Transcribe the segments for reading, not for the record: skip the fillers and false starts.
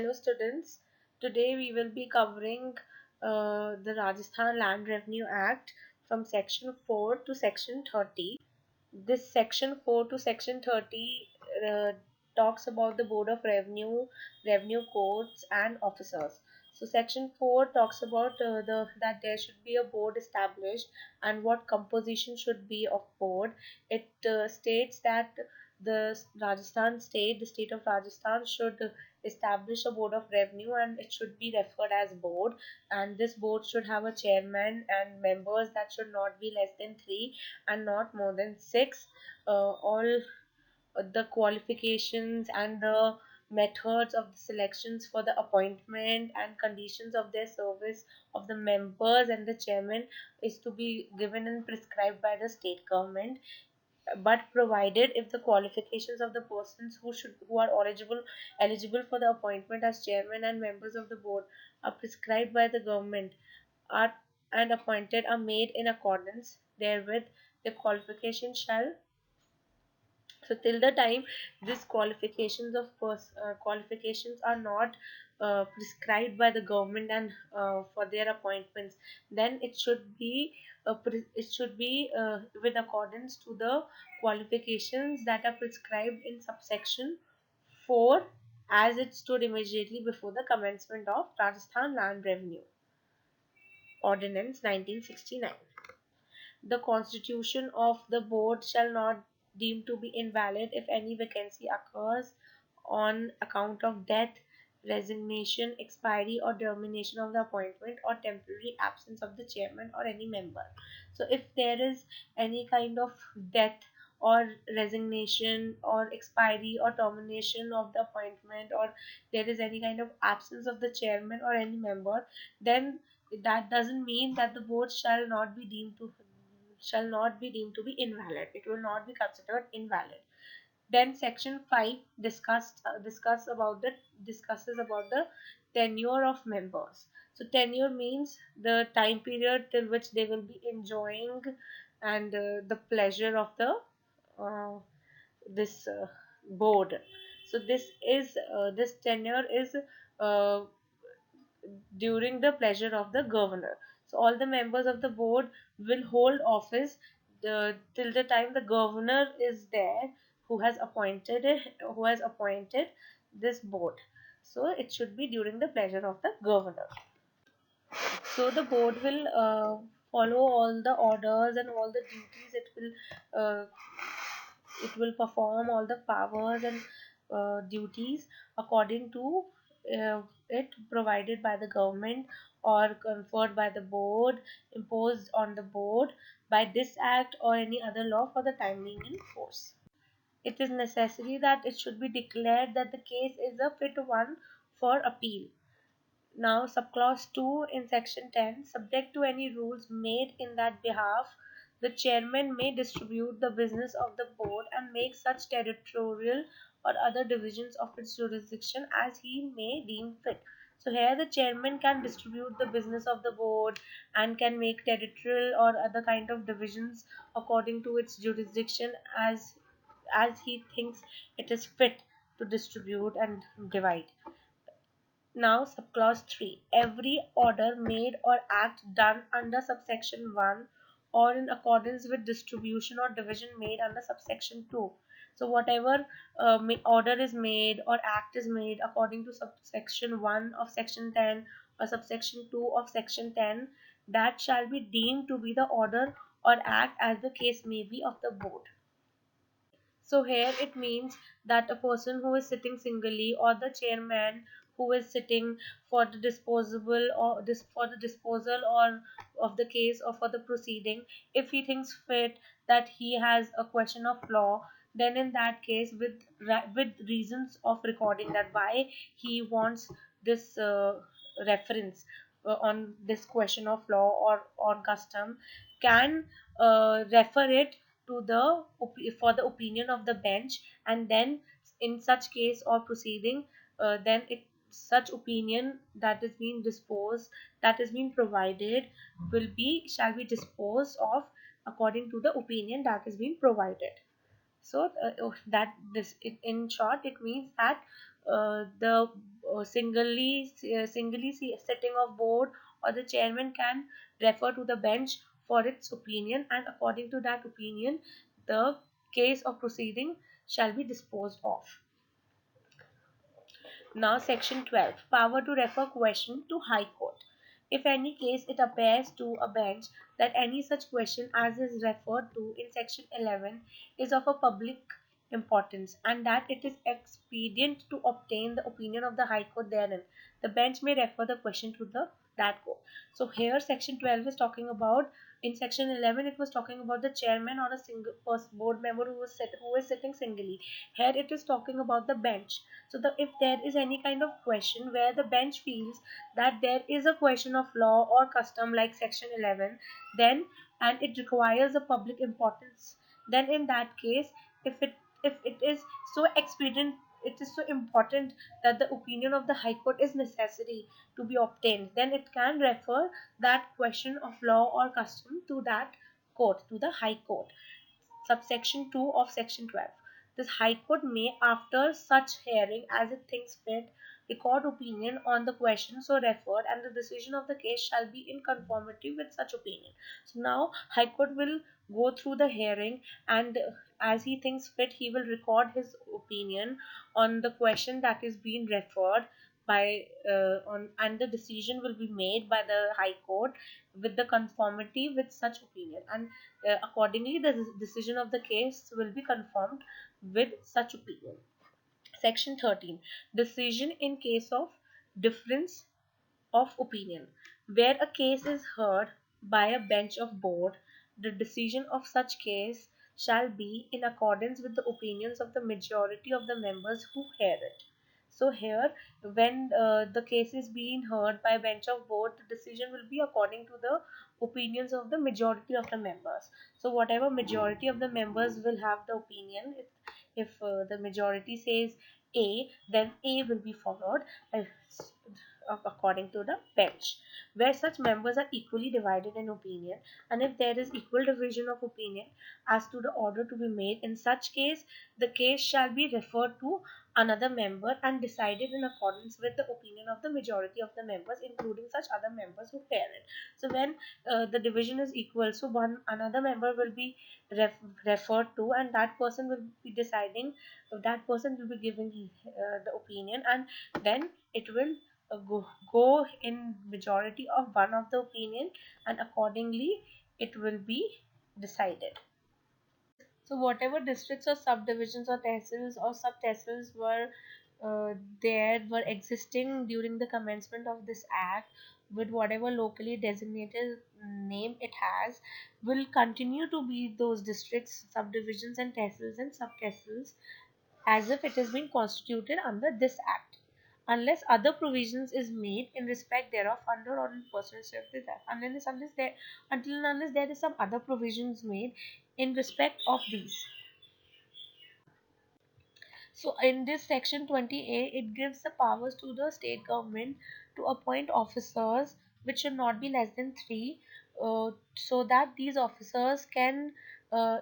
Hello students, today we will be covering the Rajasthan Land Revenue Act from section 4 to section 30. This section 4 to section 30 talks about the Board of Revenue, revenue courts and officers. So section 4 talks about that there should be a board established and what composition should be of board. It states that the state of Rajasthan should establish a board of revenue and it should be referred as board, and this board should have a chairman and members that should not be less than 3 and not more than 6. All the qualifications and the methods of the selections for the appointment and conditions of their service of the members and the chairman is to be given and prescribed by the state government, but provided if the qualifications of the persons who are eligible for the appointment as chairman and members of the board are prescribed by the government are and appointed are made in accordance therewith, the qualifications shall. So till the time these qualifications are not prescribed by the government and for their appointments, then it should be with accordance to the qualifications that are prescribed in subsection 4 as it stood immediately before the commencement of Rajasthan Land Revenue Ordinance 1969. The constitution of the board shall not deem to be invalid if any vacancy occurs on account of death, resignation, expiry, or termination of the appointment or temporary absence of the chairman or any member. So, if there is any kind of death or resignation or expiry or termination of the appointment, or there is any kind of absence of the chairman or any member, then that doesn't mean that the board shall not be deemed to be invalid. It will not be considered invalid. Then section 5 discusses about the tenure of members. So tenure means the time period till which they will be enjoying and the pleasure of the this board. So this tenure is uh, during the pleasure of the governor. So all the members of the board will hold office till the time the governor is there who has appointed this board. So it should be during the pleasure of the governor. So the board will follow all the orders and all the duties. It will perform all the powers and duties according to it provided by the government or conferred by the board, imposed on the board by this act or any other law for the time being in force. It is necessary that it should be declared that the case is a fit one for appeal. Now, subclause 2 in section 10, subject to any rules made in that behalf, the chairman may distribute the business of the board and make such territorial or other divisions of its jurisdiction as he may deem fit. So here the chairman can distribute the business of the board and can make territorial or other kind of divisions according to its jurisdiction as he thinks it is fit to distribute and divide. Now, subclause 3. Every order made or act done under subsection 1 or in accordance with distribution or division made under subsection 2. So, whatever order is made or act is made according to subsection 1 of section 10 or subsection 2 of section 10, that shall be deemed to be the order or act as the case may be of the board. So here it means that a person who is sitting singly or the chairman who is sitting for the disposable or this for the disposal or of the case or for the proceeding, if he thinks fit that he has a question of law, then in that case with reasons of recording that why he wants this reference on this question of law or on custom, can refer it to the for the opinion of the bench, and then in such case or proceeding, then it such opinion that is being provided shall be disposed of according to the opinion that is being provided. So that this in short it means that the singly sitting of board or the chairman can refer to the bench for its opinion, and according to that opinion the case of proceeding shall be disposed of. Now, Section 12, power to refer question to High Court. If any case it appears to a bench that any such question as is referred to in Section 11 is of a public importance, and that it is expedient to obtain the opinion of the High Court therein, the bench may refer the question to the that court. So here Section 12 is talking about, in Section 11 it was talking about the chairman or a single board member who is sitting singly. Here it is talking about the bench. So if there is any kind of question where the bench feels that there is a question of law or custom like Section 11, then and it requires a public importance, then in that case, if it is so expedient, it is so important that the opinion of the High Court is necessary to be obtained, then it can refer that question of law or custom to that court, to the High Court. Subsection 2 of Section 12. This High Court may, after such hearing as it thinks fit, record opinion on the question so referred, and the decision of the case shall be in conformity with such opinion. So now High Court will go through the hearing, and as he thinks fit, he will record his opinion on the question that is being referred by on, and the decision will be made by the High Court with the conformity with such opinion, and accordingly the decision of the case will be conformed with such opinion. Section 13, decision in case of difference of opinion. Where a case is heard by a bench of board, the decision of such case shall be in accordance with the opinions of the majority of the members who hear it. So here, when the case is being heard by bench of board, the decision will be according to the opinions of the majority of the members. So whatever majority of the members will have the opinion, if the majority says A, then A will be followed according to the bench, where such members are equally divided in opinion, and if there is equal division of opinion as to the order to be made, in such case the case shall be referred to another member and decided in accordance with the opinion of the majority of the members, including such other members who pair it. So when the division is equal, so one another member will be referred to, and that person will be deciding, that person will be giving the opinion, and then it will go in majority of one of the opinion, and accordingly it will be decided. So whatever districts or subdivisions or tehsils or sub-tehsils were existing during the commencement of this act, with whatever locally designated name it has, will continue to be those districts, subdivisions, and tehsils and sub-tehsils as if it has been constituted under this act, unless other provisions is made in respect thereof under or in pursuance of this act, until and unless there is some other provisions made in respect of these. So in this section 20A, it gives the powers to the state government to appoint officers, which should not be less than three, so that these officers can,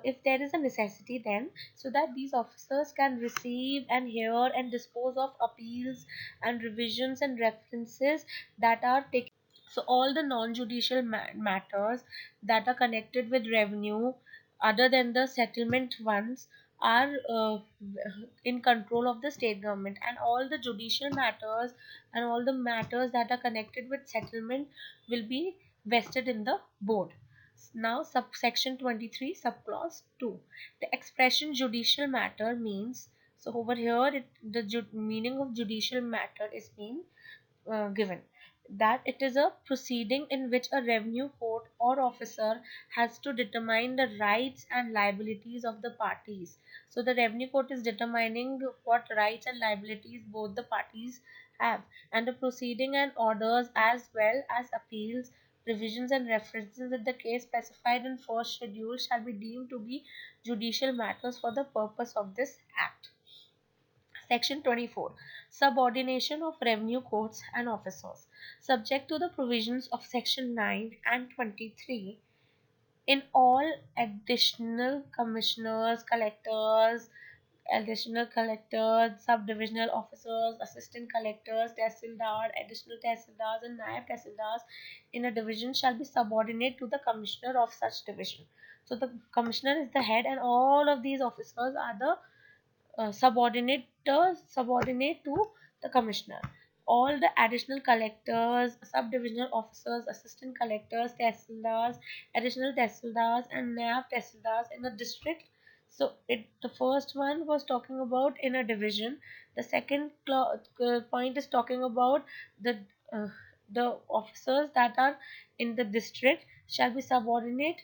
if there is a necessity, then so that these officers can receive and hear and dispose of appeals and revisions and references that are taken. So all the non-judicial matters that are connected with revenue, other than the settlement ones, are in control of the state government, and all the judicial matters and all the matters that are connected with settlement will be vested in the board. Now, subsection 23, subclause 2. The expression judicial matter means, so over here, the meaning of judicial matter is being given, that it is a proceeding in which a revenue court or officer has to determine the rights and liabilities of the parties. So the revenue court is determining what rights and liabilities both the parties have, and the proceeding and orders as well as appeals, revisions, and references in the case specified in first schedule shall be deemed to be judicial matters for the purpose of this act. Section 24. Subordination of revenue courts and officers. Subject to the provisions of Section 9 and 23, in all additional commissioners, collectors, additional collectors, subdivisional officers, assistant collectors, tehsildar, additional tehsildars, and naib tehsildars in a division shall be subordinate to the commissioner of such division. So the commissioner is the head, and all of these officers are the subordinate to the commissioner. All the additional collectors, subdivisional officers, assistant collectors, tehsildars, additional tehsildars, and naib tehsildars in a district. So the first one was talking about in a division. The second point is talking about the uh, the officers that are in the district shall be subordinate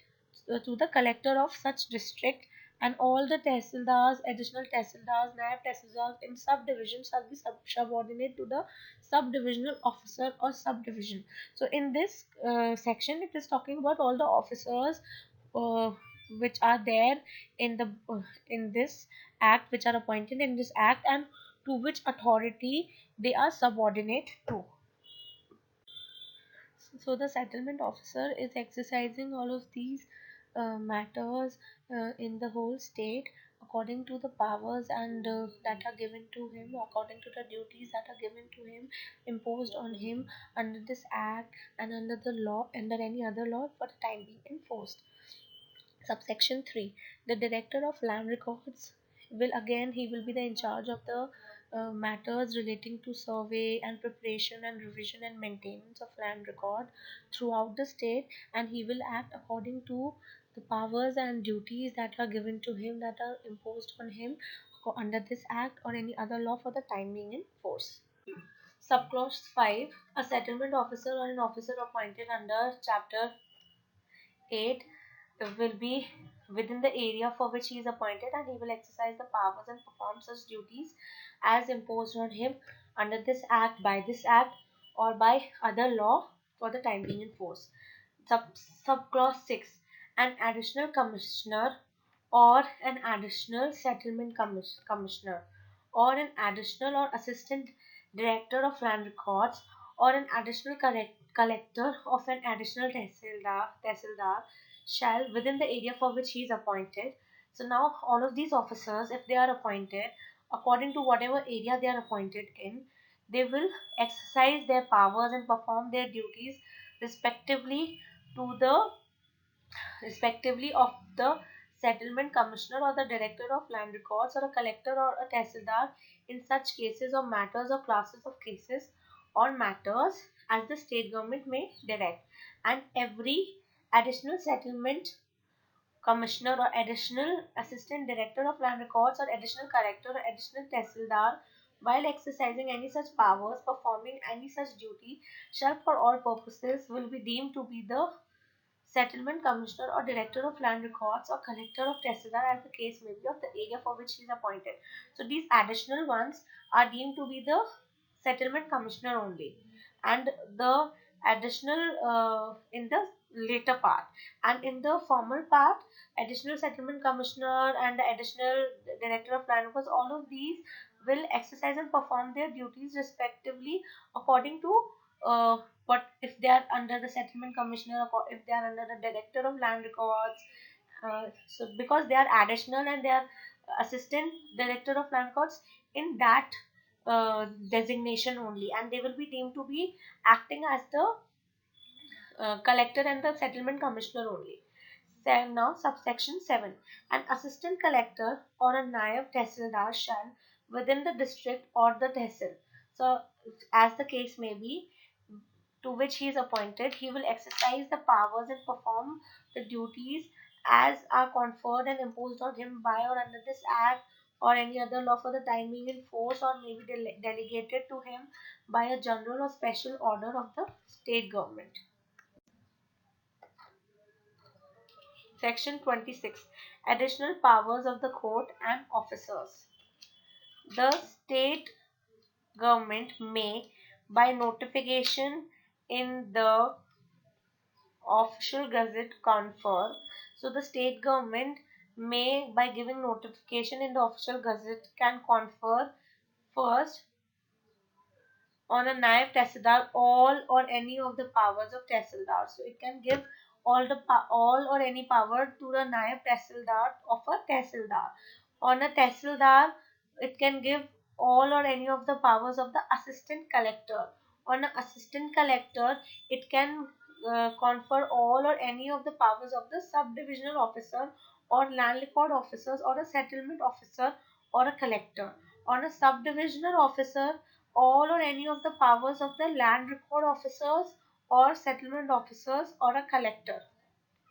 to the collector of such district, and all the tehsildars, additional tehsildars, naib tehsildars in subdivision shall be subordinate to the subdivisional officer or subdivision. So in this section, it is talking about all the officers uh, which are there in in this act, which are appointed in this act, and to which authority they are subordinate to. So the settlement officer is exercising all of these matters in the whole state according to the powers and that are given to him, according to the duties that are given to him, imposed on him under this act and under the law, under any other law for the time being enforced. Subsection 3. The director of land records he will be the in charge of the matters relating to survey and preparation and revision and maintenance of land record throughout the state, and he will act according to the powers and duties that are given to him, that are imposed on him under this act or any other law for the time being in force. Subclause 5. A settlement officer or an officer appointed under chapter 8 will be within the area for which he is appointed, and he will exercise the powers and perform such duties as imposed on him under this act, by this act, or by other law for the time being in force. Subclause 6. An additional commissioner or an additional settlement commissioner or an additional or assistant director of land records or an additional collector of an additional tehsildar shall, within the area for which he is appointed. So now all of these officers, if they are appointed according to whatever area they are appointed in, they will exercise their powers and perform their duties respectively to the respectively of the settlement commissioner or the director of land records or a collector or a tehsildar in such cases or matters or classes of cases or matters as the state government may direct. And every additional settlement commissioner or additional assistant director of land records or additional collector or additional tehsildar, while exercising any such powers, performing any such duty, shall for all purposes will be deemed to be the settlement commissioner or director of land records or collector of tehsildar, as the case may be, of the area for which he is appointed. So these additional ones are deemed to be the settlement commissioner only, and the additional in the later part, and in the formal part, additional settlement commissioner and the additional director of land records, all of these will exercise and perform their duties respectively according to but if they are under the settlement commissioner or if they are under the director of land records, so because they are additional and they are assistant director of land records in that designation only, and they will be deemed to be acting as the collector and the settlement commissioner only. Now subsection 7. An assistant collector or a naib tehsildar shall, within the district or the tehsil, so as the case may be, to which he is appointed, he will exercise the powers and perform the duties as are conferred and imposed on him by or under this act or any other law for the time being in force, or may be delegated to him by a general or special order of the state government. Section 26. Additional powers of the court and officers. The state government may, by notification in the official gazette, confer. So the state government may, by giving notification in the official gazette, can confer first on a naib tehsildar all or any of the powers of tehsildar. So it can give all or any power to the naib tehsildar of a tehsildar, On a tehsildar, it can give all or any of the powers of the assistant collector. On an assistant collector, it can confer all or any of the powers of the subdivisional officer or land record officers or a settlement officer or a collector. On a subdivisional officer, all or any of the powers of the land record officers or settlement officers or a collector.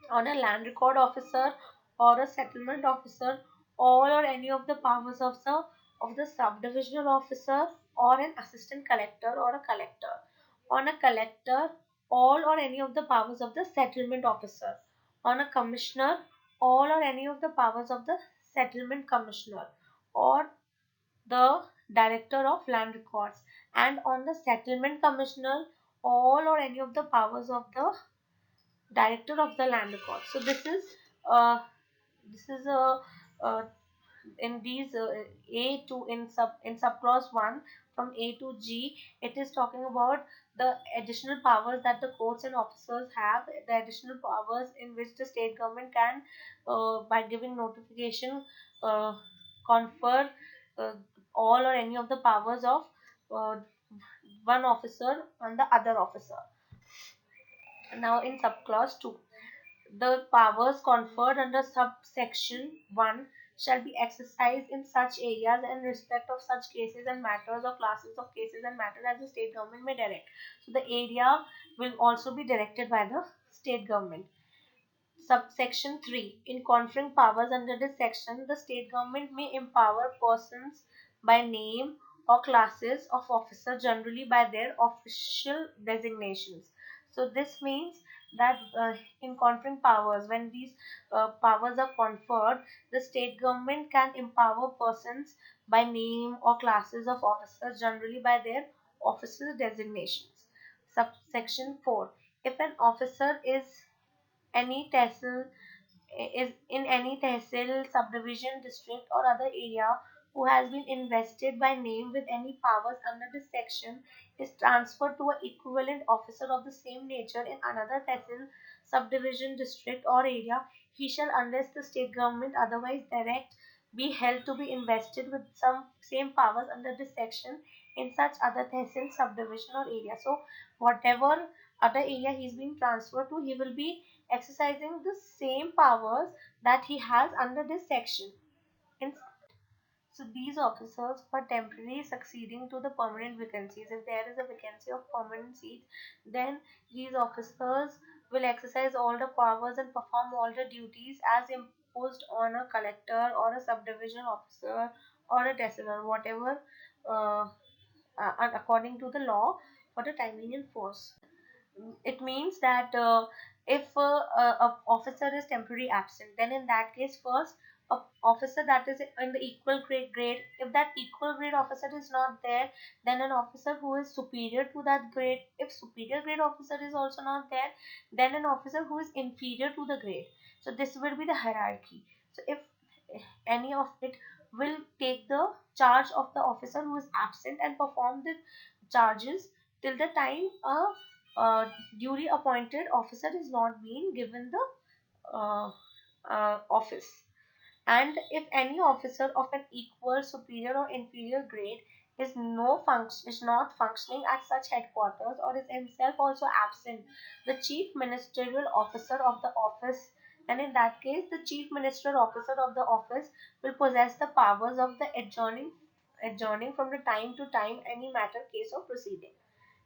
On a land record officer or a settlement officer, all or any of the powers of the subdivisional officer or an assistant collector or a collector. On a collector, all or any of the powers of the settlement officer. On a commissioner, all or any of the powers of the settlement commissioner or the director of land records. And on the settlement commissioner, all or any of the powers of the director of the land record. So uh, this is uh, in these A to in subclause 1 from A to G, it is talking about the additional powers that the courts and officers have, the additional powers in which the state government can, by giving notification, uh, confer uh, all or any of the powers of uh, one officer on the other officer. Now in subclause 2, the powers conferred under subsection 1 shall be exercised in such areas and respect of such cases and matters or classes of cases and matters as the state government may direct. So the area will also be directed by the state government. Subsection 3. In conferring powers under this section, the state government may empower persons by name or classes of officers generally by their official designations. So this means that in conferring powers, when these powers are conferred, the state government can empower persons by name or classes of officers generally by their official designations. Subsection 4. If an officer any tehsil is in any tehsil, subdivision, district, or other area who has been invested by name with any powers under this section is transferred to an equivalent officer of the same nature in another tehsil, subdivision, district, or area, he shall, unless the state government otherwise direct, be held to be invested with some same powers under this section in such other tehsil, subdivision, or area. So, whatever other area he's being transferred to, he will be exercising the same powers that he has under this section. In so these officers were temporarily succeeding to the permanent vacancies. If there is a vacancy of permanent seats, then these officers will exercise all the powers and perform all the duties as imposed on a collector or a subdivision officer or a decimal, whatever, uh, according to the law for the timing in force. It means that if a officer is temporarily absent, then in that case, first a officer that is in the equal grade, if that equal grade officer is not there, then an officer who is superior to that grade, if superior grade officer is also not there, then an officer who is inferior to the grade. So this will be the hierarchy. So if any of it will take the charge of the officer who is absent and perform the charges till the time a duly appointed officer is not being given the office. And if any officer of an equal, superior, or inferior grade is not functioning at such headquarters or is himself also absent, the chief ministerial officer of the office, and in that case, the chief ministerial officer of the office will possess the powers of the adjourning from the time to time any matter, case, or proceeding.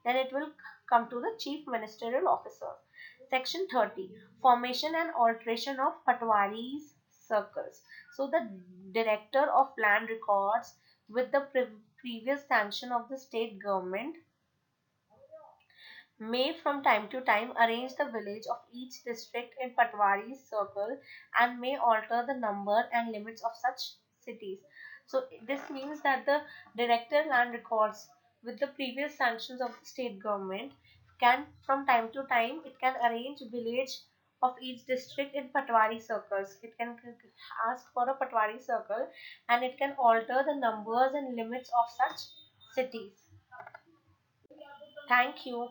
Then it will come to the chief ministerial officer. Section 30. Formation and alteration of Patwaris circles. So the director of land records, with the previous sanction of the state government, may from time to time arrange the village of each district in Patwari's circle and may alter the number and limits of such cities. So this means that the director land records, with the previous sanctions of the state government, can from time to time it can arrange village of each district in Patwari circles. It can ask for a Patwari circle and it can alter the numbers and limits of such cities. Thank you.